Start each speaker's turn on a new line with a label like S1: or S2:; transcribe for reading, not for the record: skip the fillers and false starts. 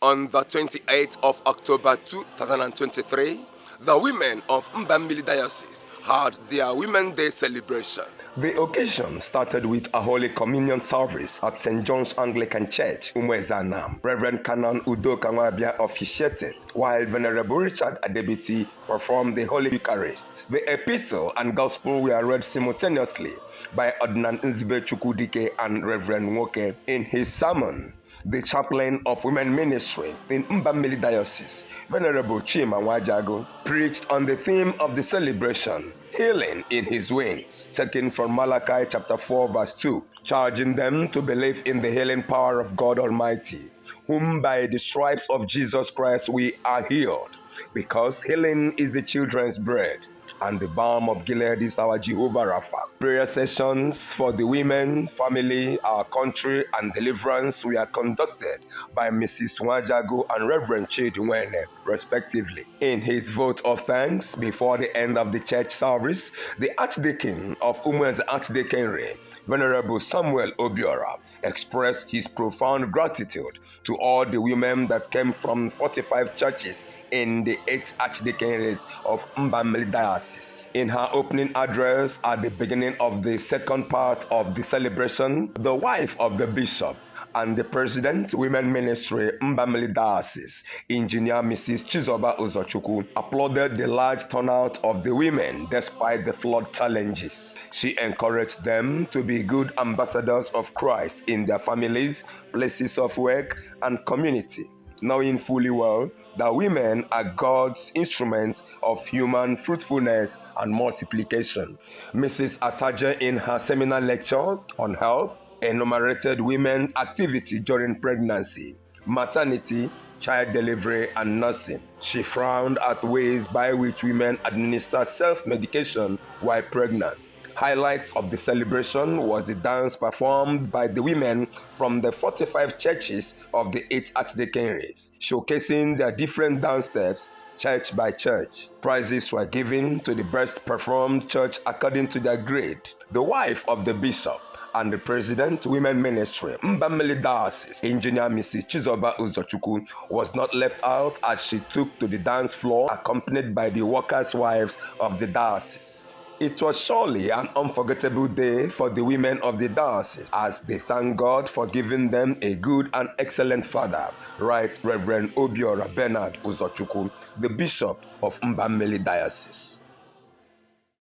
S1: On the 28th of October 2023, the women of MBAMILI Diocese had their Women's Day celebration. The occasion started with a Holy Communion service at St. John's Anglican Church, Umuezanam. Reverend Canon Udo Kanwabia officiated, while Venerable Richard Adebiti performed the Holy Eucharist. The epistle and gospel were read simultaneously by Ord Dike Nzubechukwu and Reverend Nwoke. In his sermon, the chaplain of women ministry in MBAMILI Diocese, Venerable Chima Wajago, preached on the theme of the celebration, Healing in His Wings, taken from Malachi chapter 4 verse 2, charging them to believe in the healing power of God Almighty, whom by the stripes of Jesus Christ we are healed, because healing is the children's bread, and the balm of Gilead is our Jehovah Rapha. Prayer sessions for the women, family, our country, and deliverance were conducted by Mrs. Wajago and Reverend Chidwene, respectively. In his vote of thanks before the end of the church service, the Archdeacon of Umueze Archdeaconry, Venerable Samuel Obiora, expressed his profound gratitude to all the women that came from 45 churches in the 8 archdeaconries of MBAMILI Diocese. In her opening address at the beginning of the second part of the celebration, the wife of the bishop and the president, Women Ministry, MBAMILI Diocese, Engineer Mrs. Chizoba Uzochukwu, applauded the large turnout of the women despite the flood challenges. She encouraged them to be good ambassadors of Christ in their families, places of work, and community, knowing fully well that women are God's instrument of human fruitfulness and multiplication. Mrs. Ataje, in her seminar lecture on health, enumerated women's activity during pregnancy, maternity, child delivery, and nursing. She frowned at ways by which women administer self-medication while pregnant. Highlights of the celebration was the dance performed by the women from the 45 churches of the 8 archdeaconries, showcasing their different dance steps church by church. Prizes were given to the best performed church according to their grade. The wife of the bishop and the president, Women Ministry, MBAMILI Diocese, Engineer Mrs. Chizoba Uzochukwu, was not left out as she took to the dance floor accompanied by the workers' wives of the diocese. It was surely an unforgettable day for the women of the diocese as they thank God for giving them a good and excellent father, right Reverend Obiora Bernard Uzochukwu, the bishop of MBAMILI Diocese.